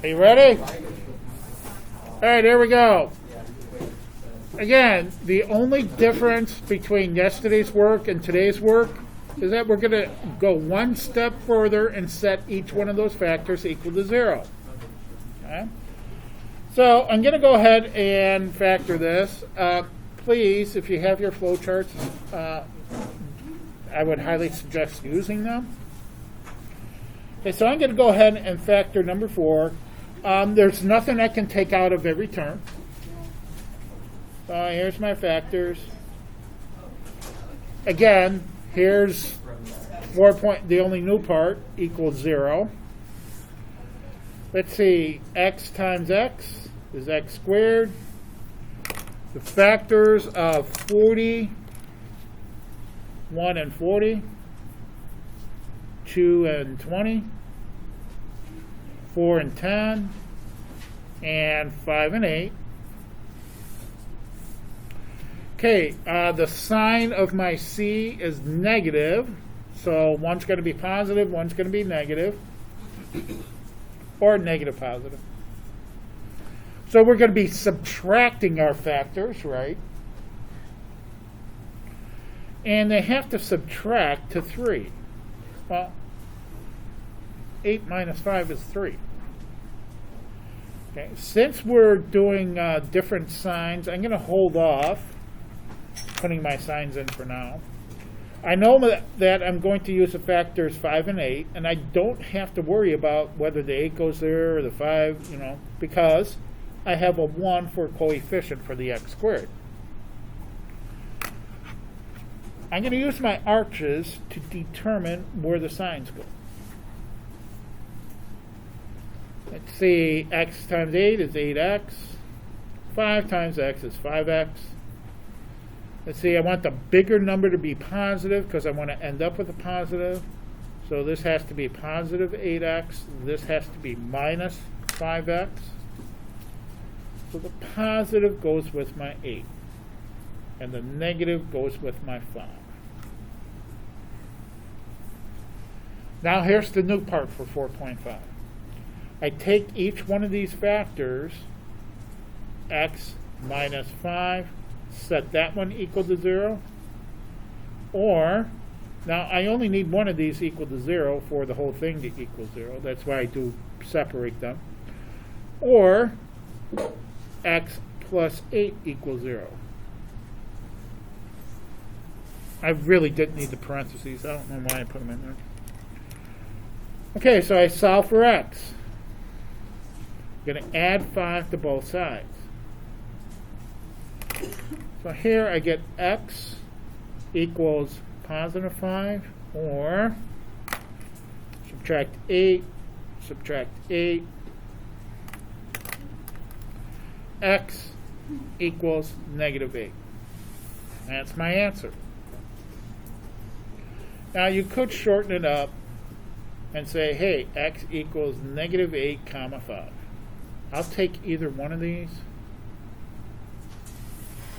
Are you ready? All right, here we go. Again, the only difference between yesterday's work and today's work is that we're going to go one step further and set each one of those factors equal to 0. Okay? So I'm going to go ahead and factor this. Please, if you have your flowcharts, I would highly suggest using them. Okay, so I'm going to go ahead and factor number 4. There's nothing I can take out of every term. So here's my factors. Again, here's 4 point, the only new part, equals 0. Let's see, x times x is x squared. The factors of 40, 1 and 40, 2 and 20, 4 and 10, and 5 and 8. Okay, the sign of my C is negative, so one's going to be positive, one's going to be negative, or negative positive. So we're going to be subtracting our factors, right? And they have to subtract to 3. Well, 8 minus 5 is 3. Okay, since we're doing different signs, I'm going to hold off putting my signs in for now. I know that I'm going to use the factors 5 and 8, and I don't have to worry about whether the 8 goes there or the 5, because I have a 1 for coefficient for the x squared. I'm going to use my arches to determine where the signs go. Let's see, x times 8 is 8x. 5 times x is 5x. Let's see, I want the bigger number to be positive because I want to end up with a positive. So this has to be positive 8x. This has to be minus 5x. So the positive goes with my 8. And the negative goes with my 5. Now here's the new part for 4.5. I take each one of these factors, x minus 5, set that one equal to 0, or, now I only need one of these equal to 0 for the whole thing to equal 0. That's why I do separate them. Or, x plus 8 equals 0. I really didn't need the parentheses. I don't know why I put them in there. Okay, so I solve for x. I'm going to add 5 to both sides. So here I get x equals positive 5, or subtract 8, x equals negative 8. That's my answer. Now you could shorten it up and say, hey, x equals negative 8 comma 5. I'll take either one of these.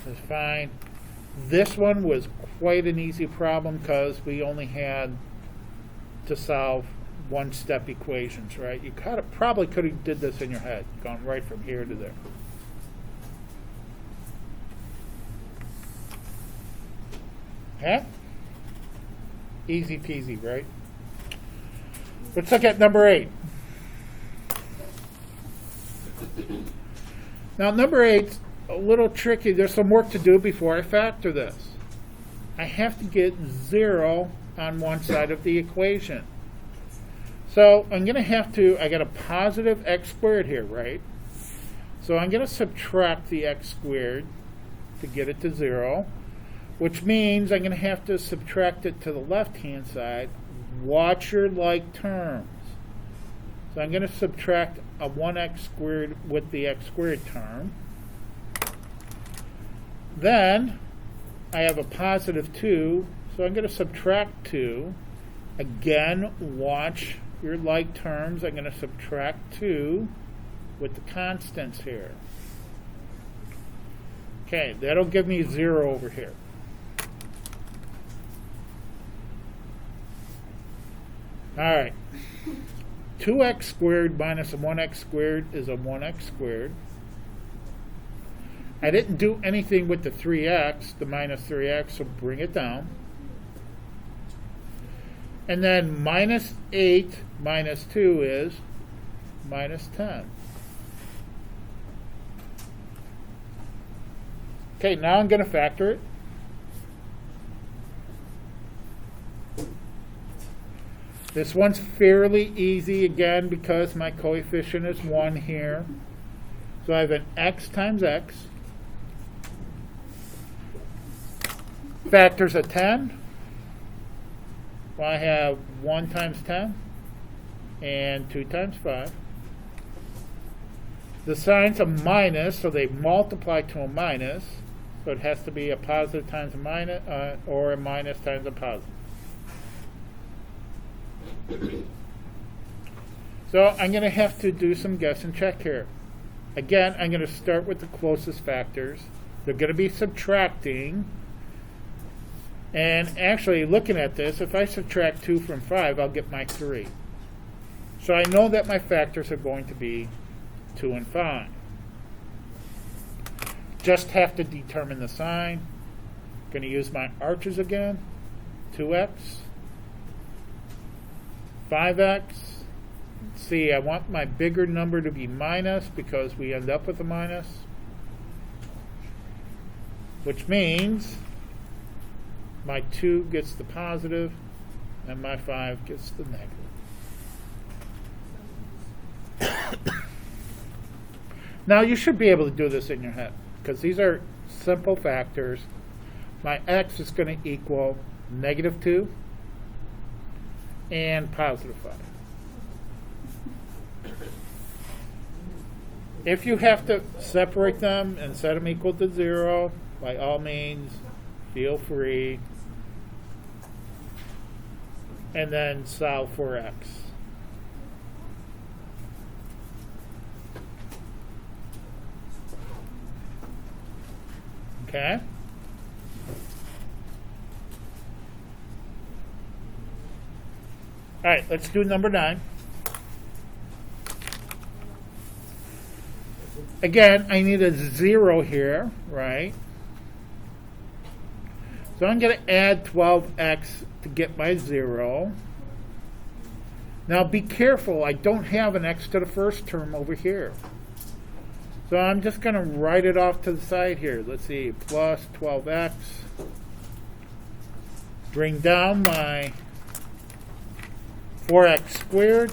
That's fine. This one was quite an easy problem because we only had to solve one-step equations, right? You probably could have did this in your head, gone right from here to there. Okay? Easy peasy, right? Let's look at number 8. Now, number 8's a little tricky. There's some work to do before I factor this. I have to get 0 on one side of the equation. So I'm going to have to, I got a positive x squared here, right? So I'm going to subtract the x squared to get it to 0, which means I'm going to have to subtract it to the left-hand side. Watch your like terms. So I'm going to subtract a 1x squared with the x squared term. Then I have a positive 2, so I'm going to subtract 2. Again, watch your like terms. I'm going to subtract 2 with the constants here. Okay, that'll give me 0 over here. All right. 2x squared minus a 1x squared is a 1x squared. I didn't do anything with the 3x, the minus 3x, so bring it down. And then minus 8 minus 2 is minus 10. Okay, now I'm going to factor it. This one's fairly easy, again, because my coefficient is 1 here. So I have an x times x. Factors of 10. Well, I have 1 times 10 and 2 times 5. The sign's a minus, so they multiply to a minus. So it has to be a positive times a minus, or a minus times a positive. So I'm going to have to do some guess and check here. Again, I'm going to start with the closest factors. They're going to be subtracting. And actually, looking at this, if I subtract 2 from 5, I'll get my 3. So I know that my factors are going to be 2 and 5. Just have to determine the sign. Going to use my arches again. 2x. 5x. See, I want my bigger number to be minus because we end up with a minus. Which means my 2 gets the positive and my 5 gets the negative. Now you should be able to do this in your head because these are simple factors. My x is going to equal negative 2 and positive 5. If you have to separate them and set them equal to 0, by all means, feel free. And then solve for x. Okay? All right, let's do number 9. Again, I need a 0 here, right? So I'm going to add 12x to get my 0. Now be careful, I don't have an x to the first term over here. So I'm just going to write it off to the side here. Let's see, plus 12x. Bring down my 4x squared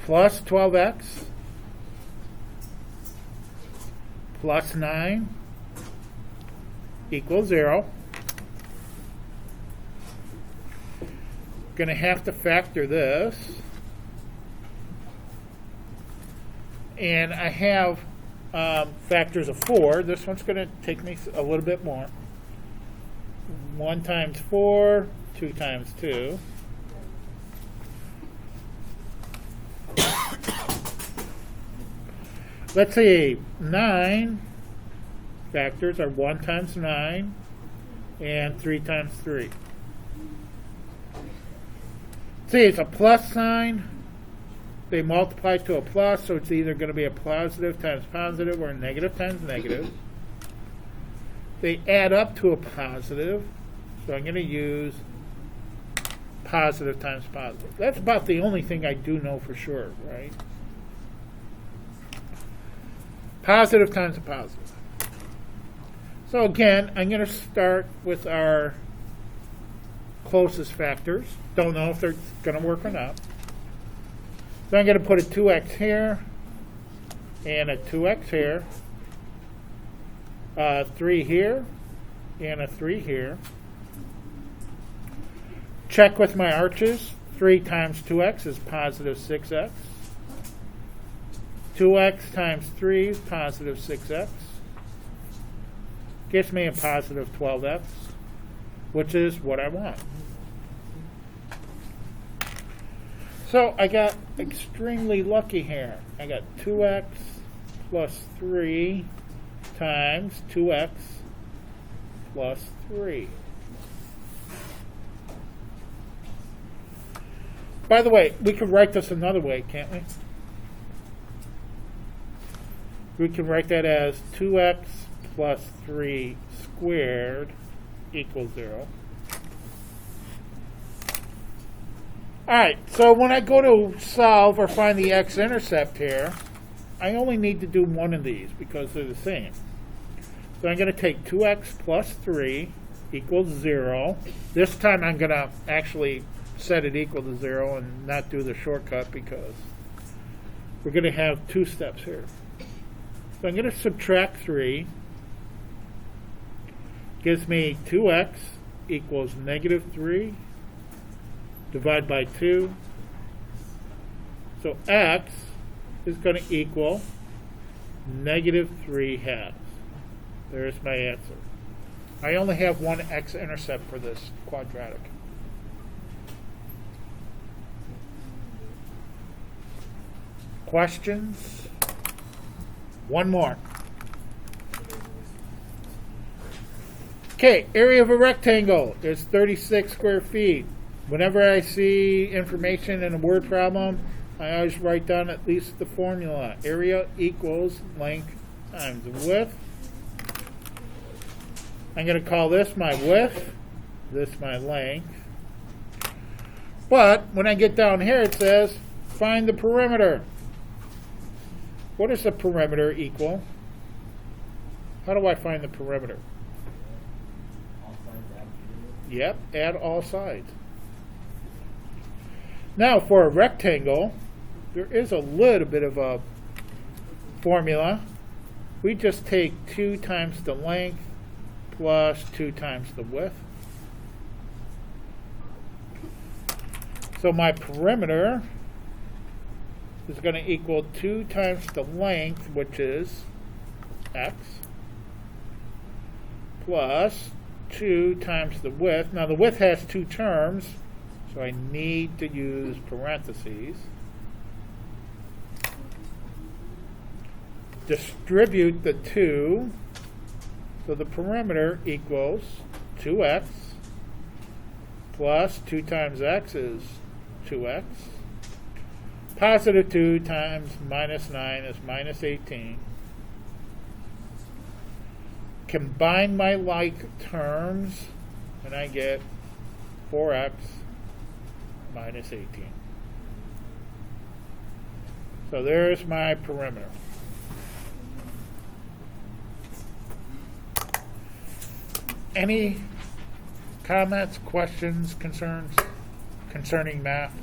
plus 12x plus 9 equals 0. Going to have to factor this. And I have factors of 4. This one's going to take me a little bit more. 1 times 4, 2 times 2. Let's see, 9 factors are 1 times 9 and 3 times 3. See, it's a plus sign. They multiply to a plus, so it's either going to be a positive times positive or a negative times negative. They add up to a positive, so I'm going to use positive times positive. That's about the only thing I do know for sure, right? Positive times a positive. So again, I'm going to start with our closest factors. Don't know if they're going to work or not. So I'm going to put a 2x here and a 2x here, 3 here, and a 3 here. Check with my arches. 3 times 2x is positive 6x. 2x times 3 is positive 6x. Gives me a positive 12x, which is what I want. So I got extremely lucky here. I got 2x plus 3 times 2x plus 3. By the way, we can write this another way, can't we? We can write that as 2x plus 3 squared equals 0. Alright, so when I go to solve or find the x-intercept here, I only need to do one of these because they're the same. So I'm going to take 2x plus 3 equals 0. This time I'm going to actually set it equal to 0 and not do the shortcut because we're going to have two steps here. So I'm going to subtract 3. Gives me 2x equals negative 3. Divide by 2. So x is going to equal negative 3 halves. There's my answer. I only have one x-intercept for this quadratic. Questions? One more. Okay, area of a rectangle is 36 square feet. Whenever I see information in a word problem, I always write down at least the formula. Area equals length times width. I'm going to call this my width, this my length. But when I get down here, it says find the perimeter. What does the perimeter equal? How do I find the perimeter? All sides add. Yep, add all sides. Now for a rectangle, there is a little bit of a formula. We just take 2 times the length plus 2 times the width. So my perimeter is going to equal 2 times the length, which is x, plus 2 times the width. Now the width has 2 terms, so I need to use parentheses. Distribute the 2, so the perimeter equals 2x plus 2 times x is 2x. Positive 2 times minus 9 is minus 18. Combine my like terms, and I get 4x minus 18. So there's my perimeter. Any comments, questions, concerns concerning math?